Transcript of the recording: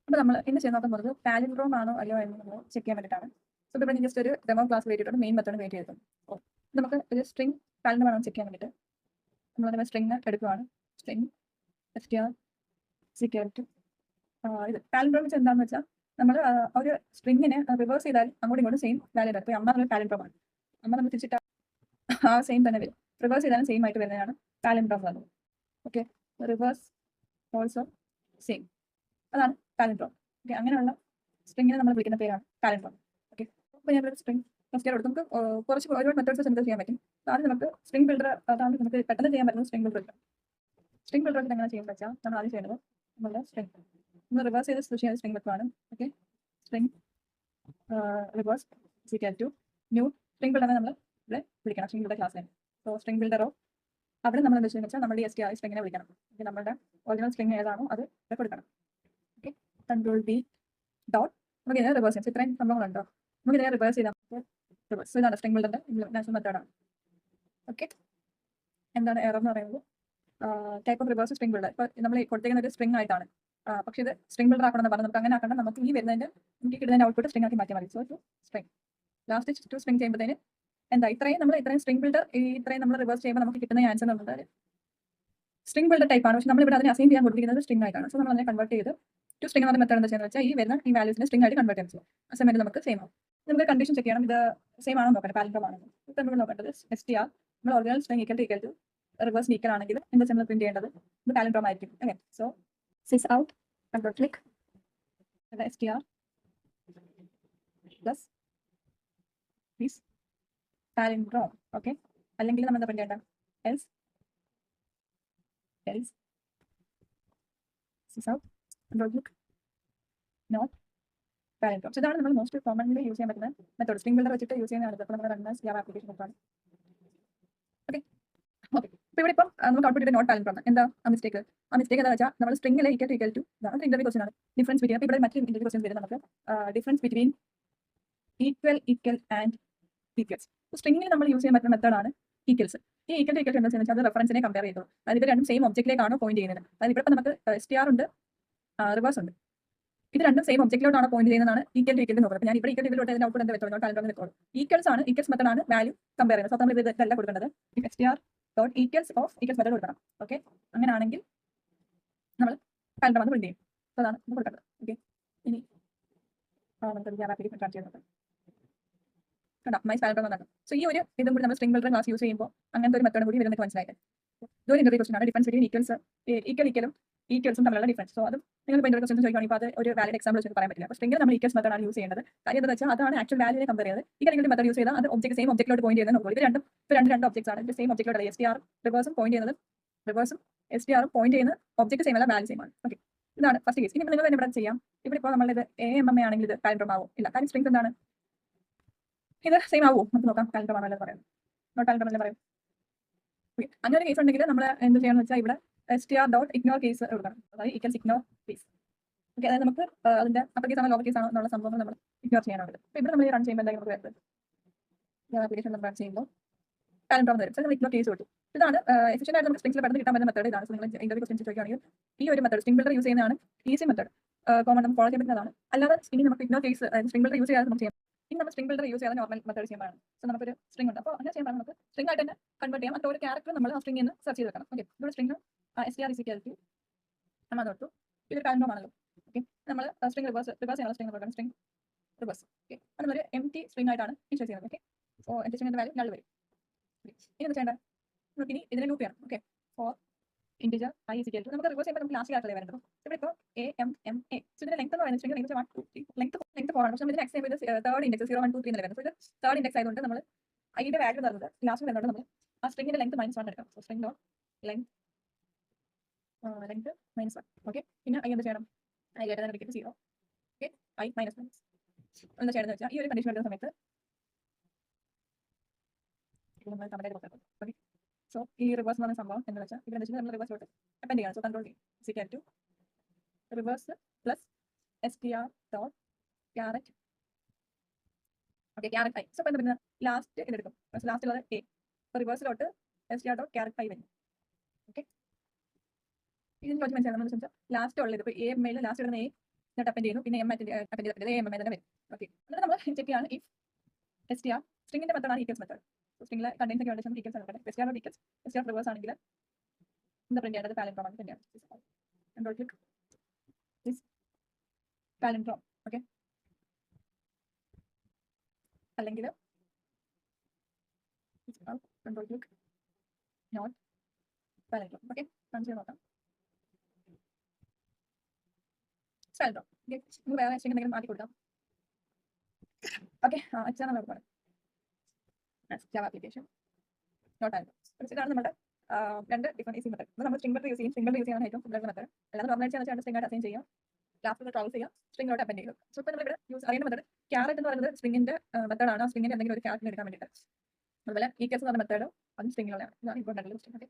അപ്പോൾ നമ്മൾ ഇന്ന് ചെയ്ത് നോക്കാൻ പോകുന്നത് പാലിൻഡ്രോം ആണോ അല്ലയോ എന്ന് നമ്മൾ ചെക്ക് ചെയ്യാൻ വേണ്ടിയിട്ടാണ്. സോ ഇപ്പോൾ ഞാൻ ജസ്റ്റ് ഒരു ഡെമോ ക്ലാസ് വേണ്ടിയിട്ടുണ്ട് മെയിൻ മെത്തേഡ് വെയിറ്റ് ചെയ്തിട്ടുണ്ട്. അപ്പോൾ നമുക്ക് ഒരു സ്ട്രിംഗ് പാലിൻഡ്രോം ആണോ ചെക്ക് ചെയ്യാൻ വേണ്ടിയിട്ട് നമ്മൾ സ്ട്രിംഗ് എടുക്കുകയാണ്. സ്ട്രിംഗ് str ടു ഇത് പാലിൻഡ്രോം വെച്ച് എന്താണെന്ന് വെച്ചാൽ നമ്മൾ ഒരു സ്ട്രിങ്ങിനെ റിവേഴ്സ് ചെയ്താൽ അങ്ങോട്ടും ഇങ്ങോട്ടും സെയിം വാല്യൂ ഉണ്ട്. അപ്പോൾ അമ്മ നമ്മൾ പാലിൻഡ്രോം ആണ്. അമ്മ നമ്മൾ തിരിച്ചിട്ട് ആ സെയിം തന്നെ വരും. റിവേഴ്സ് ചെയ്താലും സെയിം ആയിട്ട് വരുന്നതാണ് പാലിൻഡ്രോം എന്നുള്ളത്. ഓക്കെ, റിവേഴ്സ് ഓൾസോ സെയിം, അതാണ് പാലിൻഡ്രോം. ഓക്കെ, അങ്ങനെയുള്ള സ്ട്രിങ്ങിനെ നമ്മൾ വിളിക്കുന്ന പേരാണ് പാലിൻഡ്രോം. ഓക്കെ, അപ്പോൾ ഞാനൊരു സ്ട്രിംഗ് ഫസ്റ്റ് കൊടുത്ത് നമുക്ക് കുറച്ച് ഒരുപാട് മെത്തേഡ്സ് സിന്തസിസ് ചെയ്യാൻ പറ്റും. ആദ്യം നമുക്ക് സ്ട്രിംഗ് ബിൽഡർ, അതാണ് നമുക്ക് പെട്ടെന്ന് ചെയ്യാൻ പറ്റുന്നത് സ്ട്രിംഗ് ബിൽഡർ. സ്ട്രിംഗ് ബിൽഡർ എങ്ങനെ ചെയ്യുന്നത് വെച്ചാൽ നമ്മൾ ആദ്യം ചെയ്യുന്നത് നമ്മളുടെ സ്ട്രിംഗ് ഒന്ന് റിവേഴ്സ് ചെയ്ത് സ്വിച്ച് ചെയ്യുന്ന സ്ട്രിംഗ് വെക്കുവാണ്. Okay, string reverse equal to new string ബിൽഡറിനെ നമ്മൾ ഇവിടെ വിളിക്കണം സ്ട്രിംഗ് ബിൽഡർ ക്ലാസ്സിനെ. സോ സ്ട്രിംഗ് ബിൽഡറോ അവിടെ നമ്മൾ എന്താ ചെയ്യുന്നത് വെച്ചാൽ നമ്മുടെ ഈ str സ്ട്രിങ്ങിനെ വിളിക്കണം. ഓക്കെ, നമ്മുടെ ഒറിജിനൽ സ്ട്രിംഗ് ഏതാണോ അത് ഇവിടെ കൊടുക്കണം. ഓക്കെ, കൺട്രോൾ ബി ഡോട്ട് നമുക്ക് ഇതിനെ റിവേഴ്സ് ചെയ്യാം. ഇത്രയും സംഭവങ്ങളുണ്ടോ, നമുക്ക് ഇതിനെ റിവേഴ്സ് ചെയ്താൽ റിവേഴ്സ് ഇതാണ് സ്ട്രിംഗ് ബിൽഡറിന്റെ ഇംപ്ലിമെന്റേഷൻ മെത്തേഡാണ്. ഓക്കെ, എന്താണ് എറർ എന്ന് പറയുന്നത് type of reverse string builder. ഇപ്പോൾ നമ്മൾ കൊടുത്തേക്കുന്ന ഒരു സ്ട്രിംഗ് ആയിട്ടാണ്, പക്ഷേ ഇത് സ്ട്രിംഗ് ബിൽഡർ ആക്കണമെന്ന് പറഞ്ഞാൽ നമുക്ക് അങ്ങനെ ആക്കണം. നമുക്ക് ഈ വരുന്നതിന്റെ നമുക്ക് കിട്ടുന്നതിന്റെ ഔട്ട്പുട്ട് സ്ട്രിംഗ് ആക്കി മാറ്റിയാൽ മതി. So string last to string ചെയ്യുമ്പോഴത്തേന് എന്താ ഇത്രയും സ്ട്രിംഗ് ബിൽഡർ ഇത്രയും നമ്മൾ റിവേഴ്സ് ചെയ്യുമ്പോൾ നമുക്ക് കിട്ടുന്ന ആൻസർ എന്ന് പറഞ്ഞാൽ സ്ട്രിംഗ് ബിൽഡർ ടൈപ്പ് ആണ്. പക്ഷേ നമ്മൾ ഇവിടെ അതിനെ അസൈൻ ചെയ്യാൻ കൊടുത്തിരിക്കുന്നത് സ്ട്രിംഗ് ആയിട്ടാണ്. സോ നമ്മൾ അതിനെ കൺവേർട്ട് ചെയ്ത് ടു സ്ട്രിംഗ് എന്ന മെത്തേഡ് എന്താ ചെയ്യുന്നത് വെച്ചാൽ ഈ വരുന്ന ഈ വാല്യൂസിനെ സ്ട്രിംഗ് ആയിട്ട് കൺവേർട്ട് ചെയ്യാൻ ചെയ്യും. അസൈൻമെന്റ് നമുക്ക് സെയിം ആവും. നമുക്ക് കണ്ടീഷൻ ചെക്ക് ചെയ്യണം, ഇത് സെയിം ആണോ നോക്കട്ടെ, പാലിൻഡ്രോം ആണോ. ഇപ്പം നമ്മൾ നോക്കേണ്ടത് str നമ്മൾ original string equal to reverse equal ആണെങ്കിൽ എന്താ നമ്മൾ പ്രിന്റ് ചെയ്യേണ്ടത് ഇത് പാലിൻഡ്രോം ആയിരിക്കും. Okay, so sys out control click str plus is palindrome. Okay, അല്ലെങ്കിൽ നമ്മൾ എന്താ പ്രിന്റ് ചെയ്യേണ്ടത് else out control click not palindrome. So ഇതാണ് നമ്മൾ മോസ്റ്റ് കോമൺലി യൂസ് ചെയ്യാൻ പറ്റുന്ന മെത്തേഡ്. സ്ട്രിംഗ് ബിൽഡർ വെച്ചിട്ട് യൂസ് ചെയ്യുന്നതാണ്. ഇപ്പോൾ നമ്മൾ റൺ ജാവ ആപ്ലിക്കേഷൻ നോക്കുകയാണ്. ഓക്കെ ഓക്കെ, ഇപ്പോൾ ഇവിടെ ഇപ്പം നമുക്ക് ഔട്ട്പുട്ട് ചെയ്ത് നോട്ട് പാലിൻഡ്രോം. എന്താ ആ മിസ്റ്റേക്ക് എന്താ വെച്ചാൽ നമ്മൾ സ്ട്രിംഗിലെ ഈക്വൽ ടു ഇതാണ് ഇന്റർവ്യൂ ക്വസ്റ്റൻ ആണ്. ഡിഫറൻസ് ബിറ്റ്വീൻ, അപ്പോൾ ഇവിടെ മറ്റൊരു ഇന്റർവ്യൂ ക്വസ്റ്റൻ വരുന്നത് നമുക്ക് difference between equal and equals. സ്ട്രിംഗിൽ നമ്മൾ യൂസ് ചെയ്യാൻ പറ്റുന്ന മെത്തേഡാണ് ഈക്വൽസ്. ഈ ഈക്വൽ ടു ഈക്വൽ എന്താ വെച്ചാൽ അത് റെഫറൻസിനെ കമ്പയർ ചെയ്തു. അതായത് ഇവർ രണ്ടും സെയിം ഒബ്ജക്റ്റിലേക്കാണോ പോയിന്റ് ചെയ്യുന്നത്. അതായത് ഇവിടെ നമുക്ക് str ഉണ്ട്, റിവേഴ്സ് ഉണ്ട്, ഇത് രണ്ടും സെയിം ഒബ്ജക്റ്റിലോട്ടാണ് പോയിന്റ് ചെയ്യുന്നതാണ് ഈക്വൽ ടു ഈക്വൽ നോക്കുന്നത്. ഞാൻ ഇവിടെ ഈക്വൽ ടു ഈക്വൽ ഇതിന്റെ ഔട്ട്പുട്ട് എന്താ വെച്ചോളൂ പാലിൻഡ്രോം വെച്ചോളൂ. ഈക്വൽസ് മെത്തേഡാണ് വാല്യൂ കമ്പയർ ചെയ്യുന്നത്. സോ നമ്മൾ ഇതല്ല കൊടുക്കേണ്ടത് str dot equals of equals method കൊടുക്കണം. ഓക്കെ, അങ്ങനെയാണെങ്കിൽ നമ്മൾ പാലിൻഡ്രോം ആണ് പ്രിന്റ് ചെയ്യും. സോ അതാണ് നമ്മൾ കൊടുക്കേണ്ടത്. ഓക്കെ, ഇനി നമുക്ക് ജാവ ആപ്ലിക്കേഷൻ സ്റ്റാർട്ട് ചെയ്യുന്നത് സോ ഈ ഒരു ഇതും കൂടി നമ്മൾ സ്ട്രിംഗ് ബിൽഡർ ക്ലാസ് യൂസ് ചെയ്യുമ്പോൾ അങ്ങനത്തെ ഒരു മെത്തേഡ് കൂടി വരുന്നത് മനസ്സിലായത്. ഇതൊരു ഇന്റർവ്യൂ ക്വസ്റ്റൻ ആണ്. ഡിഫറൻസ് ബിറ്റ്വീൻ ഈക്വൽസും തമ്മിലുള്ള ഡിഫറൻസ്. സോ അതും നിങ്ങൾ ഇന്റർവ്യൂ ക്വസ്റ്റൻ ചോദിക്കുകയാണെങ്കിൽ അത് ഒരു വാലിഡ് എക്സാമ്പിൾ വെച്ച് പറയാൻ പറ്റില്ല. അപ്പോൾ സ്ട്രിംഗിൽ നമ്മൾ ഈക്വൽസ് മെത്തേഡാണ് യൂസ് ചെയ്യേണ്ടത്. കാര്യം എന്താ വെച്ചാൽ അതാണ് ആക്ച്വൽ വാല്യൂനെ കമ്പയർ ചെയ്ത് ഈ മെത്തേഡ് യൂസ് ചെയ്താൽ അത് സെയിം ഒബ്ജക്റ്റിലോട്ട് പോയിന്റ് ചെയ്യുന്നത് നോക്കും. ഇത് രണ്ട് ഒബ്ജക്ട്സ് ആണ്. സെയിം ഒബ്ജക്റ്റിലോട്ട് str റിവേഴ്സും പോയിന്റ് ചെയ്യുന്നത് റിവേഴ്സും str പോയിന്റ് ചെയ്യുന്ന ഒബ്ജക്ട് സെയിം അല്ല, വാല്യൂ സെയിം ആണ്. ഓക്കെ, ഇതാണ് ഫസ്റ്റ് കേസ്. ഇനി നിങ്ങൾ തന്നെ ഇവിടെ ചെയ്യാം. ഇവിടെ ഇപ്പോൾ നമ്മളിത് AMMA ആണെങ്കിൽ ഇത് പാലിൻഡ്രോം ആവും ഇല്ല. കാര്യം സ്ട്രിംഗ് എന്താണ് ഇത് സെയിം ആവുമോ നമുക്ക് നോക്കാം. പാലിൻഡ്രോം ആണല്ലോ പറയാം, നോട്ട് പാലിൻഡ്രോം അല്ലേ പറയും. അങ്ങനെ ഒരു കേസ് ഉണ്ടെങ്കിൽ നമ്മൾ എന്ത് ചെയ്യണമെന്ന് വെച്ചാൽ ഇവിടെ str ഡോട്ട് ഇഗ്നോർ കേസ് കൊടുക്കണം. അതായത് ഈക്വൽസ് ഇഗ്നോർ കേസ്. ഓക്കെ, അതായത് നമുക്ക് അതിന്റെ അപ്പർ കേസ് ആണോ ലോവർ കേസ് ആണോ എന്നുള്ള സംഭവങ്ങൾ നമ്മൾ ഇഗ്നോർ ചെയ്യാനുള്ളത്. അപ്പോൾ ഇവിടെ നമ്മൾ റൺ ചെയ്യുമ്പോൾ എന്തായാലും നമുക്ക് വരുന്നത് ആപ്ലിക്കേഷൻ നമ്മൾ റൺ ചെയ്യുമ്പോൾ പാലിൻഡ്രോം വരും. സോ നമ്മൾ ഇഗ്നോർ കേസ് കൊടുത്തു. ഇതാണ് എഫിഷ്യന്റ് ആയിട്ട് നമുക്ക് സ്ട്രിംഗിൽ പെട്ടെന്ന് കിട്ടാൻ പറ്റുന്ന മെത്തേഡ്. ഇതാണ്. സോ നിങ്ങൾ ഇന്റർവ്യൂ ക്വസ്റ്റൻ ചോദിക്കുകയാണെങ്കിൽ ഈ ഒരു മെത്തേഡ് സ്ട്രിംഗ് ബിൽഡർ യൂസ് ചെയ്യുന്നതാണ് ഈസി മെത്തേഡ്. കോമൺ നമുക്ക് ഫോളോ ചെയ്യാൻ പറ്റുന്നതാണ്. അല്ലാതെ ഇനി നമുക്ക് ignore case string builder use ചെയ്യാതെ നമുക്ക് ചെയ്യാം. ഇനി നമ്മൾ സ്ട്രിംഗ് ബിൽഡർ യൂസ് ചെയ്യാതെ നോർമൽ മെത്തേഡ് ചെയ്യാൻ. സോ നമുക്കൊരു സ്ട്രിംഗ് ഉണ്ട്. അപ്പോൾ അങ്ങനെ ചെയ്യാൻ നമുക്ക് സ്ട്രിംഗ് ആയിട്ട് തന്നെ കൺവേർട്ട് ചെയ്യാം. മറ്റൊരു ക്യാരക്ടർ നമ്മൾ ആ സ്ട്രിംഗിൽ നിന്ന് സെർച്ച് ചെയ്ത് വെക്കണം. ഓക്കെ, ഇവിടെ സ്ട്രിംഗ് str ഈക്വൽ ടു നമ്മൾ തൊട്ടു ഇതൊരു പാലിൻഡ്രോം ആണല്ലോ. ഓക്കെ, നമ്മൾ സ്ട്രിംഗ് റിവേഴ്സ് ചെയ്യാനുള്ള സ്ട്രിംഗ് കൊടുക്കണം. String reverse. ഓക്കെ, അത് നമ്മളൊരു empty സ്ട്രിംഗ് ആയിട്ടാണ് ഇൻഷുർ ചെയ്യുന്നത്. ഓക്കെ, സോ empty സ്ട്രിംഗിന്റെ വാല്യൂ നൾ വരും. ഇനി എന്താ ചെയ്യേണ്ടത്, നമുക്ക് ഇനി ഇതിനെ ലൂപ്പ് ചെയ്യണം. Okay, for integer I equal to നമുക്ക് റിവേഴ്സ് ചെയ്യുമ്പോൾ നമുക്ക് ലാസ്റ്റ് ക്യാരക്ടർ വരുന്നത്. ഇവിടെ ഇപ്പോൾ AMMA. സോ ഇതിന്റെ ലെങ്ത് എന്ന് പറയുന്നത് സ്ട്രിംഗ് ലെങ്ത് 1 2 3 ലെങ്ത് 4 ആണ്. പക്ഷേ ഇതിന് എക്സ് ചെയ്യുന്നത് തേർഡ് ഇൻഡെക്സ് 0 1 2 3 എന്ന് വരുന്നത്. സോ ഇത് തേർഡ് ഇൻഡെക്സ് ആയതുകൊണ്ട് നമ്മൾ ഐയുടെ വാല്യൂ തരുന്നത് ലാസ്റ്റ് വരുന്നത് നമ്മൾ ആ സ്ട്രിംഗിന്റെ ലെങ്ത് -1 എടുക്കാം. So string dot length -1. Okay, പിന്നെ I എന്ത് ചെയ്യണം, I > 0. ഓക്കെ, I -1 എന്താ ചെയ്യണമെന്ന് വെച്ചാൽ ഈ ഒരു കണ്ടീഷൻ വരുന്ന സമയത്ത് നമ്മൾ തമ്മിൽ കൊടുക്കണം. ഓക്കെ, സോ ഈ റിവേഴ്സ് എന്ന് പറയുന്ന സംഭവം എന്താ വെച്ചാൽ ഇവിടെ വെച്ചാൽ നമ്മൾ റിവേഴ്സ് അപ്പൻഡ് ചെയ്യണം. So control equal to reverse plus str dot caret. Okay, caret I. So അപ്പോൾ എന്താ പറയുന്നത് ലാസ്റ്റ് ഇതെടുക്കും. ലാസ്റ്റ് ഉള്ളത് A. അപ്പോൾ റിവേഴ്സിലോട്ട് str ഡോട്ട് ക്യാരറ്റ് I വരും. ഓക്കെ, ഇതിന് കുറച്ച് മനസ്സിലായി നമ്മൾ ലാസ്റ്റ് ഉള്ളത് ഇപ്പോൾ AMA ലാസ്റ്റ് ഇടുന്ന A എന്നിട്ട് അപ്പൻഡ് ചെയ്യുന്നു. പിന്നെ എം അപ്പൻഡ് ചെയ്തത് എം തന്നെ വരും. ഓക്കെ, എന്നിട്ട് നമ്മൾ ചെക്ക് ചെയ്യാണ് ഈ STR സ്ട്രിങ്ങിന്റെ മെത്തേഡാണ് ഈക്വൽസ് മെത്തേഡ്. സ്ട്രിങ്ങിലെ കണ്ടൻസ് ഒക്കെ വേണ്ടി ഈക്വൽസ് ആണ്. STR ഈക്വൽസ്, STR റിവേഴ്സ് ആണെങ്കിൽ എന്താ പ്രിന്റ് ചെയ്യേണ്ടത്? പാലിൻഡ്രോം ആണ് പ്രിന്റ് ചെയ്യേണ്ടത്. Control click this palindrome. Okay, അല്ലെങ്കിൽ control click not palindrome. Okay, കാണിച്ചു നോക്കാം. പാലിൻഡ്രോം. ഓക്കെ, നമുക്ക് വേറെ എന്തെങ്കിലും മാറ്റി കൊടുക്കാം. ഓക്കെ, എക്സാം കൊടുക്കാം. Java application not palindrome. ഇതാണ് നമ്മുടെ രണ്ട് ഡിഫറെന്റ് ഈസി മെത്തേഡ്. നമ്മൾ സ്ട്രിംഗ് മെത്തേഡ് യൂസ് ചെയ്യും. സ്ട്രിംഗ് മെത്തേഡ് യൂസ് ചെയ്യാൻ ഏറ്റവും സിമ്പിൾ മെത്തേഡ്. അല്ലാതെ നോർമലൈസ് ചെയ്യാൻ സ്ട്രിംഗ് ആയിട്ട് അസൈൻ ചെയ്യാം. ലാസ്റ്റ് ട്രൗസ് ചെയ്യാം, സ്ട്രിംഗിലോട്ട് അപ്പൻഡ് ചെയ്യും. സോ ഇപ്പോൾ നമ്മളിവിടെ യൂസ് അറിയുന്ന മെത്തേഡ് ക്യാരറ്റ് എന്ന് പറയുന്നത് സ്ട്രിംഗിന്റെ മെത്തേഡാണ്. ആ സ്ട്രിംഗിന്റെ എന്തെങ്കിലും ഒരു ക്യാരക്ടർ എടുക്കാൻ വേണ്ടിയിട്ട്. അതുപോലെ ഈക്വൽസ് എന്ന് പറയുന്ന മെത്തേഡ് അതും സ്ട്രിംഗിലുള്ളതാണ്. ഇതാണ് ഇമ്പോർട്ടൻ്റ്.